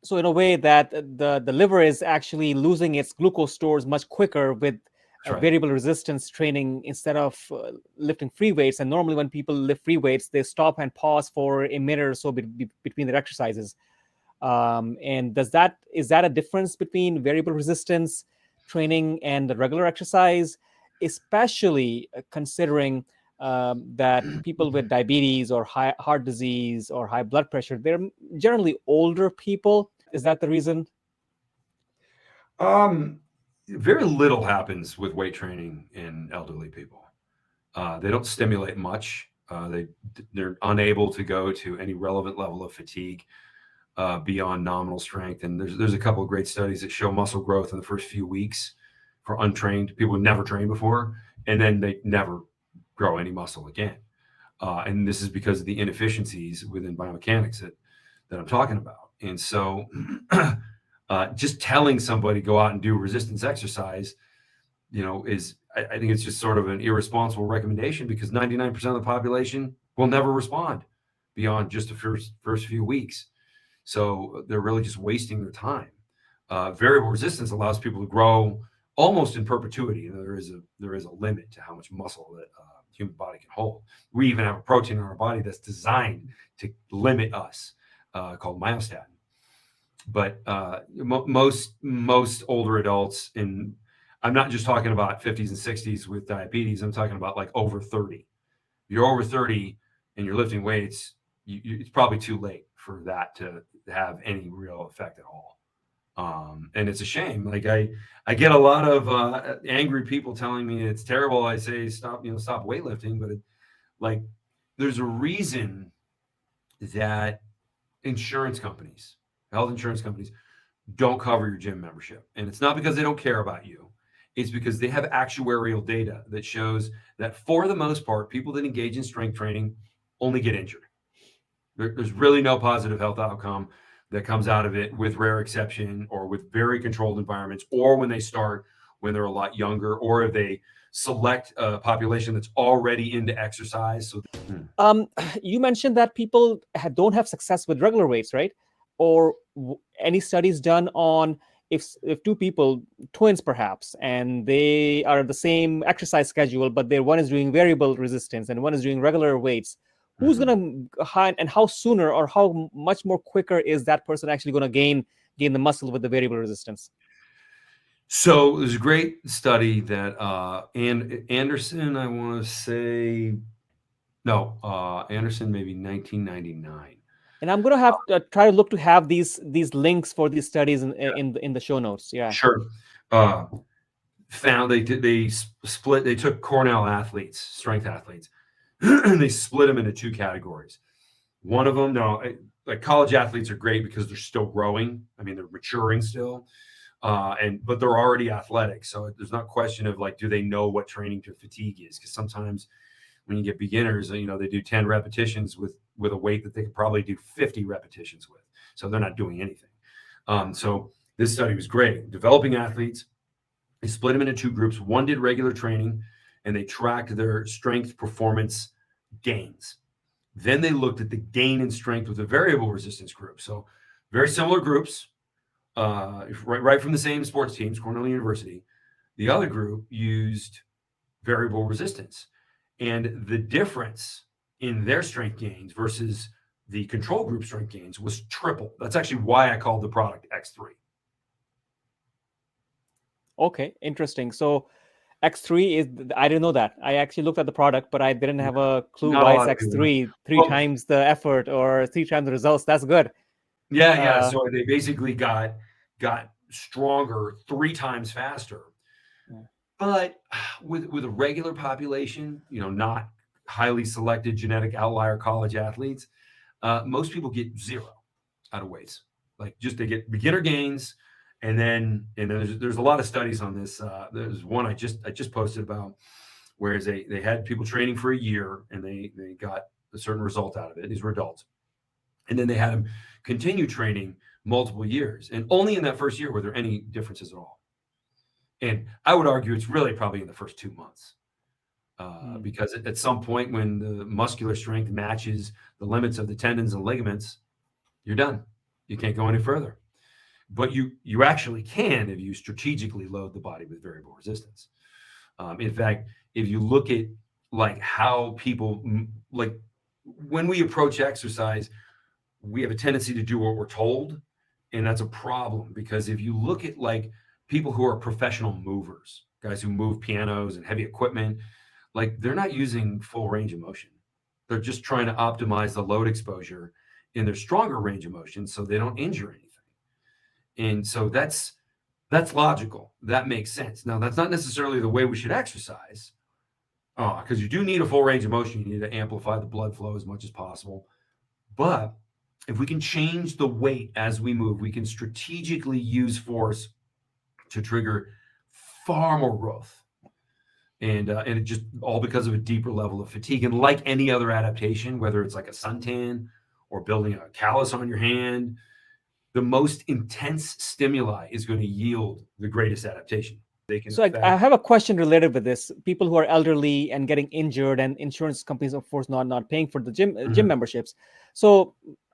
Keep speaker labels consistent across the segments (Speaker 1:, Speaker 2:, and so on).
Speaker 1: So in a way that the liver is actually losing its glucose stores much quicker with
Speaker 2: That's right.
Speaker 1: variable resistance training instead of lifting free weights. And normally when people lift free weights, they stop and pause for a minute or so between their exercises. And is that a difference between variable resistance training and the regular exercise, especially considering that people with diabetes or high heart disease or high blood pressure, they're generally older people. Is that the reason?
Speaker 2: Very little happens with weight training in elderly people. They don't stimulate much. They're unable to go to any relevant level of fatigue beyond nominal strength. And there's a couple of great studies that show muscle growth in the first few weeks for untrained people who never trained before, and then they never grow any muscle again. And this is because of the inefficiencies within biomechanics that I'm talking about. And so just telling somebody go out and do resistance exercise, I think it's just sort of an irresponsible recommendation, because 99% of the population will never respond beyond just the first few weeks. So they're really just wasting their time. Variable resistance allows people to grow almost in perpetuity. There is a limit to how much muscle that human body can hold. We even have a protein in our body that's designed to limit us, called myostatin. But most older adults, and I'm not just talking about 50s and 60s with diabetes, I'm talking about like over 30. If you're over 30 and you're lifting weights, it's probably too late for that to have any real effect at all. And it's a shame. Like I get a lot of angry people telling me it's terrible. I say stop weightlifting, but there's a reason that health insurance companies don't cover your gym membership. And it's not because they don't care about you. It's because they have actuarial data that shows that for the most part, people that engage in strength training only get injured. There's really no positive health outcome that comes out of it, with rare exception, or with very controlled environments, or when they start when they're a lot younger, or if they select a population that's already into exercise. So
Speaker 1: You mentioned that people don't have success with regular weights, right? Or any studies done on if two people, twins perhaps, and they are the same exercise schedule, but one is doing variable resistance and one is doing regular weights, who's going to and how sooner or how much more quicker is that person actually going to gain the muscle with the variable resistance?
Speaker 2: So there's a great study that Anderson, I want to say, Anderson, maybe 1999.
Speaker 1: And I'm going to have to try to look to have these links for these studies in the show notes. Yeah,
Speaker 2: sure. Found they took Cornell athletes, strength athletes, and they split them into two categories. One of them, like college athletes are great because they're still growing. I mean, they're maturing still. But they're already athletic. So there's not question of do they know what training to fatigue is? Because sometimes when you get beginners, they do 10 repetitions with a weight that they could probably do 50 repetitions with. So they're not doing anything. So this study was great. Developing athletes, they split them into two groups. One did regular training, and they tracked their strength performance gains. Then they looked at the gain in strength with a variable resistance group. So very similar groups, right from the same sports teams, Cornell University. The other group used variable resistance. And the difference in their strength gains versus the control group strength gains was triple. That's actually why I called the product X3.
Speaker 1: Okay, interesting. So X3 is, I didn't know that. I actually looked at the product, but I didn't have a clue why it's X3, three times the effort or three times the results. That's good.
Speaker 2: Yeah. So they basically got stronger 3 times faster. Yeah. But with a regular population, not highly selected genetic outlier college athletes, most people get 0 out of weights. They get beginner gains. And then there's a lot of studies on this. There's one I just posted about, whereas they had people training for a year and they got a certain result out of it. These were adults. And then they had them continue training multiple years. And only in that first year were there any differences at all. And I would argue it's really probably in the first 2 months. Because at some point when the muscular strength matches the limits of the tendons and ligaments, you're done. You can't go any further. but you actually can if you strategically load the body with variable resistance. In fact, if you look at like how people like when we approach exercise, we have a tendency to do what we're told, and that's a problem because if you look at like people who are professional movers, guys who move pianos and heavy equipment, like they're not using full range of motion. They're just trying to optimize the load exposure in their stronger range of motion so they don't injure anything. And so that's logical. That makes sense. Now, that's not necessarily the way we should exercise, because you do need a full range of motion. You need to amplify the blood flow as much as possible. But if we can change the weight as we move, we can strategically use force to trigger far more growth. And it just all because of a deeper level of fatigue. And like any other adaptation, whether it's like a suntan or building a callus on your hand, the most intense stimuli is going to yield the greatest adaptation. They can
Speaker 1: So I
Speaker 2: affect.
Speaker 1: have a question related with this. People who are elderly and getting injured, and insurance companies, of course, not paying for the gym
Speaker 2: Mhm.
Speaker 1: memberships. So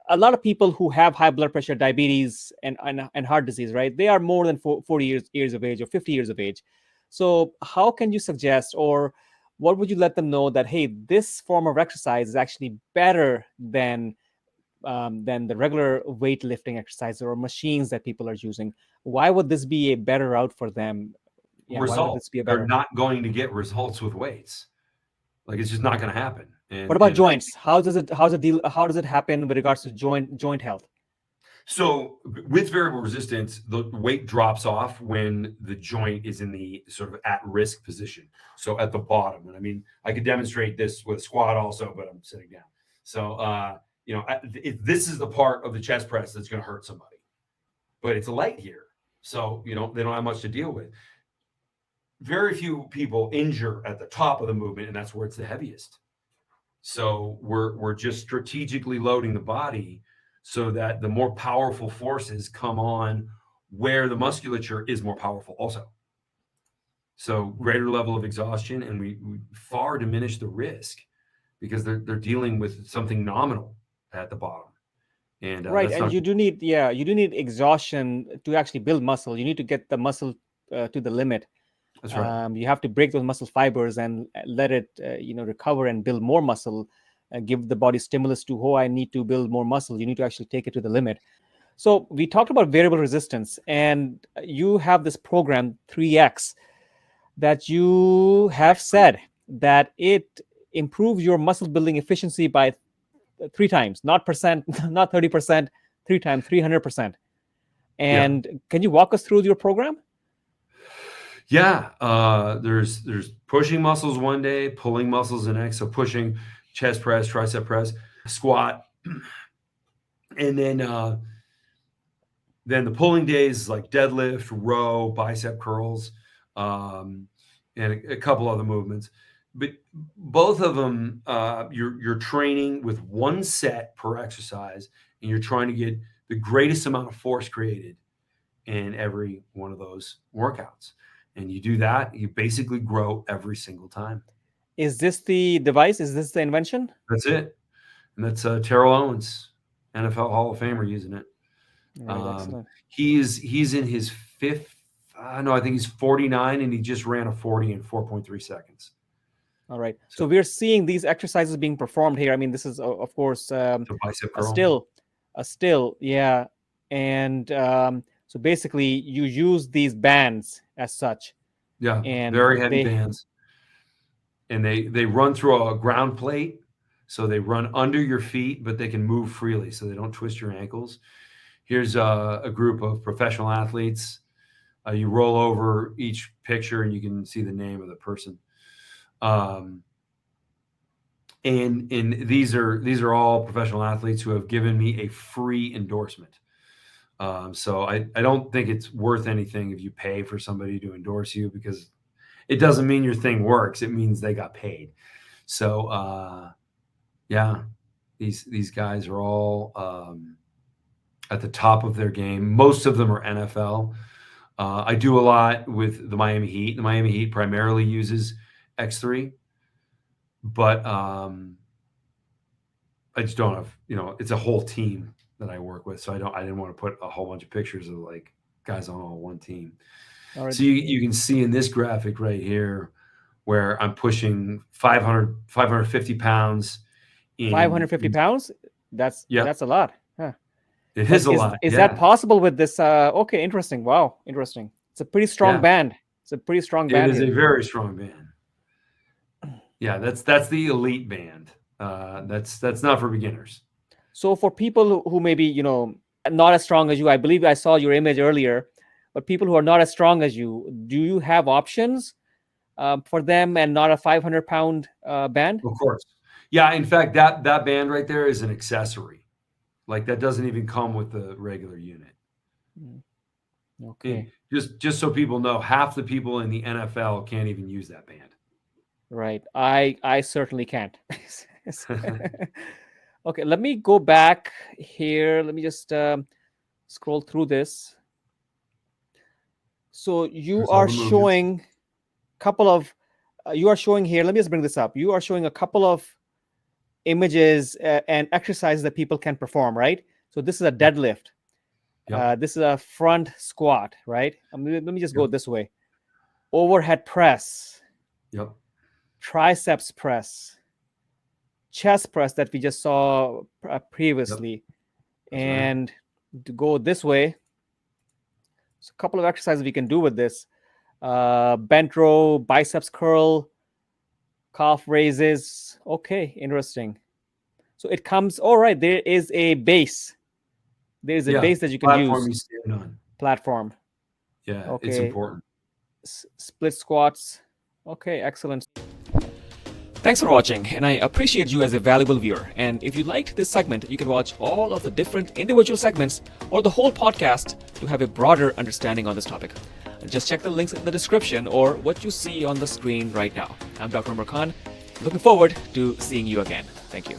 Speaker 1: a lot of people who have high blood pressure, diabetes, and heart disease, right? They are more than 40 years of age or 50 years of age. So how can you suggest, or what would you let them know that, hey, this form of exercise is actually better than the regular weightlifting exercise or machines that people are using? Why would this be a better route for them? Yeah, why would
Speaker 2: Results.
Speaker 1: this be a
Speaker 2: They're
Speaker 1: better?
Speaker 2: not going to get results with weights. Like it's just not going to happen.
Speaker 1: What
Speaker 2: And
Speaker 1: about
Speaker 2: and
Speaker 1: joints? How does it happen with regards to joint health?
Speaker 2: so with variable resistance, the weight drops off when the joint is in the sort of at risk position. So at the bottom. And I mean, I could demonstrate this with a squat also, but I'm sitting down. So if this is the part of the chest press that's going to hurt somebody, but it's light here. So they don't have much to deal with. Very few people injure at the top of the movement, and that's where it's the heaviest. So we're just strategically loading the body so that the more powerful forces come on where the musculature is more powerful also. So greater level of exhaustion, and we far diminish the risk because they're dealing with something nominal at the bottom, and
Speaker 1: Right,
Speaker 2: that's
Speaker 1: and
Speaker 2: not.
Speaker 1: you do need exhaustion to actually build muscle. You need to get the muscle to the limit.
Speaker 2: That's right.
Speaker 1: You have to break those muscle fibers and let it recover and build more muscle. Give the body stimulus to, oh, I need to build more muscle. You need to actually take it to the limit. So we talked about variable resistance, and you have this program 3x that you have said that it improves your muscle building efficiency by 3 times, not percent, not 30%, 3 times, 300%.
Speaker 2: Yeah.
Speaker 1: And can you walk us through your program?
Speaker 2: Yeah, there's pushing muscles one day, pulling muscles the next. So pushing, chest press, tricep press, squat, and then the pulling days like deadlift, row, bicep curls, um, and a couple other movements. But both of them, you're training with one set per exercise, and you're trying to get the greatest amount of force created in every one of those workouts. And you do that, you basically grow every single time.
Speaker 1: Is this the device? Is this the invention?
Speaker 2: That's it. And that's Terrell Owens, NFL Hall of Famer, using it.
Speaker 1: All right,
Speaker 2: Um,
Speaker 1: excellent.
Speaker 2: he's in his fifth. No, I think he's 49, and he just ran a 40 in 4.3 seconds.
Speaker 1: All right.
Speaker 2: So
Speaker 1: So we're seeing these exercises being performed here. I mean, this is of course
Speaker 2: it's a bicep
Speaker 1: a
Speaker 2: curl.
Speaker 1: still, yeah. And so basically, you use these bands as such,
Speaker 2: Yeah,
Speaker 1: and
Speaker 2: very heavy
Speaker 1: they.
Speaker 2: bands, and they run through a ground plate, so they run under your feet, but they can move freely, so they don't twist your ankles. Here's a group of professional athletes. You roll over each picture, and you can see the name of the person. Um, and these are all professional athletes who have given me a free endorsement. So I don't think it's worth anything if you pay for somebody to endorse you because it doesn't mean your thing works. It means they got paid. So yeah, these guys are all at the top of their game. Most of them are NFL. I do a lot with the Miami Heat. The Miami Heat primarily uses X3, but I just don't have, it's a whole team that I work with. So I didn't want to put a whole bunch of pictures of like guys on all one team.
Speaker 1: All right.
Speaker 2: So you can see in this graphic right here where I'm pushing 550 pounds in
Speaker 1: 550 pounds. That's
Speaker 2: yeah,
Speaker 1: a lot. Huh.
Speaker 2: it
Speaker 1: But
Speaker 2: is a lot.
Speaker 1: is that
Speaker 2: Yeah.
Speaker 1: possible with this? Okay, interesting. Wow, interesting. It's a pretty strong
Speaker 2: Yeah.
Speaker 1: band. It's a pretty strong
Speaker 2: It
Speaker 1: band
Speaker 2: is a
Speaker 1: here.
Speaker 2: very strong band. Yeah, that's the elite band. That's not for beginners.
Speaker 1: So for people who maybe, not as strong as you, I believe I saw your image earlier, but people who are not as strong as you, do you have options for them and not a 500-pound band?
Speaker 2: Of course. Yeah, in fact, that band right there is an accessory. Like that doesn't even come with the regular unit.
Speaker 1: Mm,
Speaker 2: And
Speaker 1: okay,
Speaker 2: just so people know, half the people in the NFL can't even use that band.
Speaker 1: right. I certainly can't. Okay, let me go back here. Let me just scroll through this. So you
Speaker 2: There's all
Speaker 1: are
Speaker 2: the movements.
Speaker 1: showing couple of you are showing here. Let me just bring this up. You are showing a couple of images and exercises that people can perform, right? So this is a deadlift.
Speaker 2: Yep.
Speaker 1: This is a front squat, right? Let me just go
Speaker 2: Yep.
Speaker 1: this way. Overhead press,
Speaker 2: Yep.
Speaker 1: triceps press, chest press that we just saw previously.
Speaker 2: That's right.
Speaker 1: And to go this way, there's a couple of exercises we can do with this. Bent row, biceps curl, calf raises. Okay, interesting. So it comes, all right, there is a base. There is a base that you can
Speaker 2: Platform
Speaker 1: use.
Speaker 2: you stand on.
Speaker 1: Platform.
Speaker 2: Yeah,
Speaker 1: Okay.
Speaker 2: it's important.
Speaker 1: Split squats. Okay, excellent. Thanks for watching, and I appreciate you as a valuable viewer. And if you liked this segment, you can watch all of the different individual segments or the whole podcast to have a broader understanding on this topic. Just check the links in the description or what you see on the screen right now. I'm Dr. Umer Khan. Looking forward to seeing you again. Thank you.